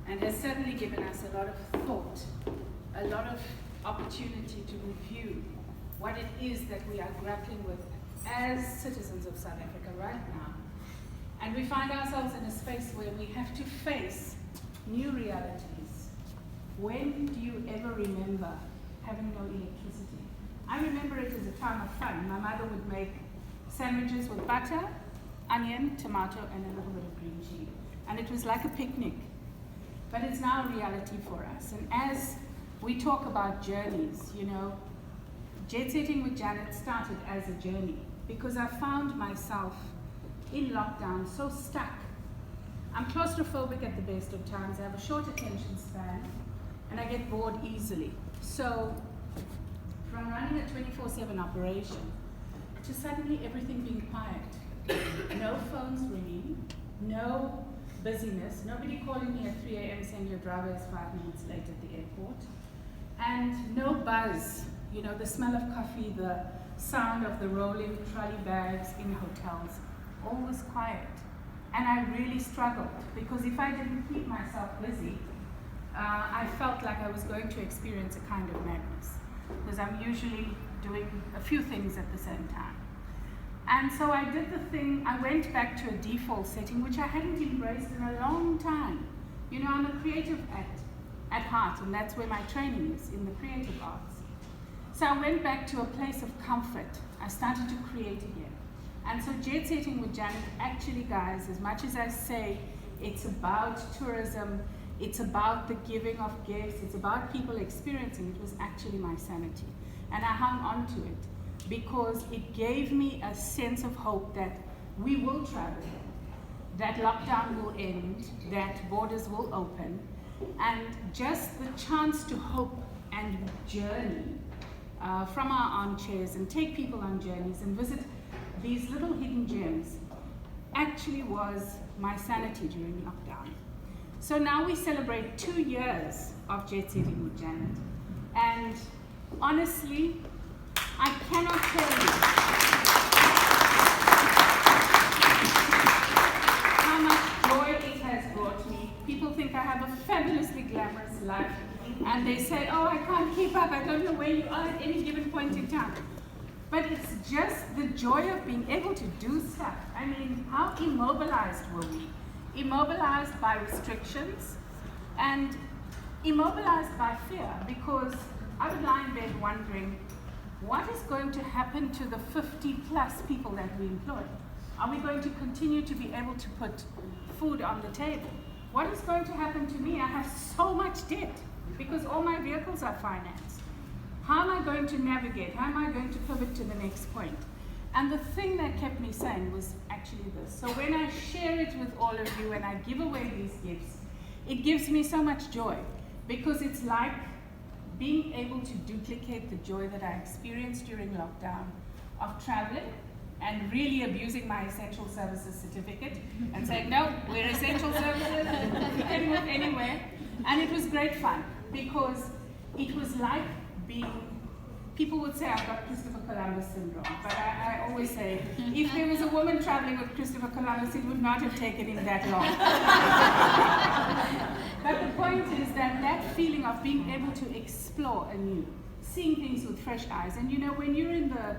and has certainly given us a lot of thought, a lot of opportunity to review what it is that we are grappling with as citizens of South Africa right now. And we find ourselves in a space where we have to face new realities. When do you ever remember having no electricity? I remember it as a time of fun. My mother would make sandwiches with butter, onion, tomato, and a little bit of green chili. And it was like a picnic. But it's now a reality for us. And as we talk about journeys, you know, Jet Setting with Janet started as a journey because I found myself in lockdown so stuck. I'm claustrophobic at the best of times. I have a short attention span and I get bored easily. So from running a 24/7 operation to suddenly everything being quiet, no phones ringing, no busyness, nobody calling me at 3 a.m. saying your driver is 5 minutes late at the airport, and no buzz, you know, the smell of coffee, the sound of the rolling trolley bags in hotels, all was quiet. And I really struggled because if I didn't keep myself busy, I felt like I was going to experience a kind of madness because I'm usually doing a few things at the same time. And so I did the thing, I went back to a default setting, which I hadn't embraced in a long time. You know, I'm a creative at heart, and that's where my training is, in the creative arts. So I went back to a place of comfort. I started to create again. And so Jet Setting with Janet, actually guys, as much as I say it's about tourism, it's about the giving of gifts, it's about people experiencing, it was actually my sanity. And I hung on to it because it gave me a sense of hope that we will travel, that lockdown will end, that borders will open, and just the chance to hope and journey from our armchairs and take people on journeys and visit these little hidden gems actually was my sanity during lockdown. So now we celebrate 2 years of Jet Setting with Janet, and honestly, I cannot tell you how much joy it has brought me. People think I have a fabulously glamorous life, and they say, oh, I can't keep up, I don't know where you are at any given point in time. But it's just the joy of being able to do stuff. I mean, how immobilized were we? Immobilized by restrictions and immobilized by fear, because I would lie in bed wondering, what is going to happen to the 50 plus people that we employ? Are we going to continue to be able to put food on the table? What is going to happen to me? I have so much debt because all my vehicles are financed. How am I going to navigate? How am I going to pivot to the next point? And the thing that kept me sane was actually this. So when I share it with all of you and I give away these gifts, it gives me so much joy because it's like being able to duplicate the joy that I experienced during lockdown of traveling and really abusing my essential services certificate and saying, no, we're essential services, you can move anywhere. And it was great fun because it was like being, people would say I've got Christopher Columbus syndrome, but I always say, if there was a woman traveling with Christopher Columbus, it would not have taken him that long. But the point is that that feeling of being able to explore anew, seeing things with fresh eyes, and you know, when you're in the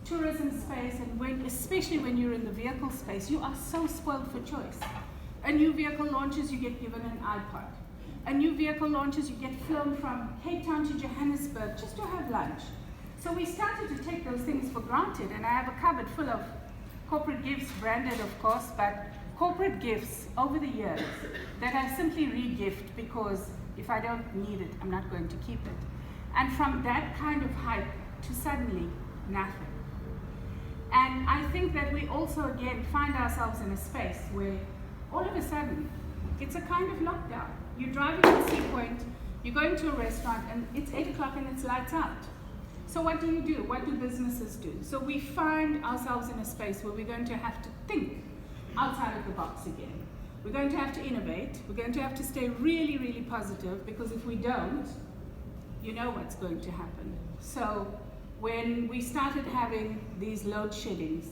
tourism space, and especially when you're in the vehicle space, you are so spoiled for choice. A new vehicle launches, you get given an iPod. A new vehicle launches, you get flown from Cape Town to Johannesburg just to have lunch. So we started to take those things for granted, and I have a cupboard full of corporate gifts, branded of course, but corporate gifts over the years that I simply re-gift because if I don't need it, I'm not going to keep it. And from that kind of hype to suddenly nothing. And I think that we also again find ourselves in a space where all of a sudden it's a kind of lockdown. You're driving to Sea Point, you're going to a restaurant, and it's 8 o'clock and it's lights out. So what do you do? What do businesses do? So we find ourselves in a space where we're going to have to think outside of the box again. We're going to have to innovate. We're going to have to stay really, really positive, because if we don't, you know what's going to happen. So when we started having these load sheddings,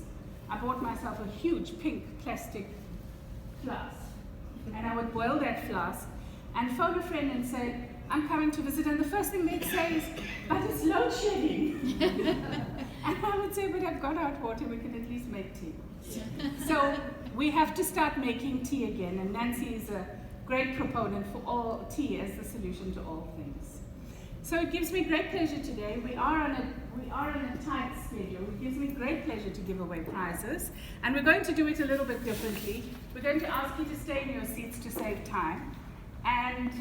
I bought myself a huge pink plastic flask, and I would boil that flask, and phone a friend and say, I'm coming to visit, and the first thing they'd say is, but it's load shedding. And I would say, but I've got hot water, we can at least make tea. So we have to start making tea again, and Nancy is a great proponent for all tea as the solution to all things. So it gives me great pleasure today. We are on a tight schedule. It gives me great pleasure to give away prizes, and we're going to do it a little bit differently. We're going to ask you to stay in your seats to save time, and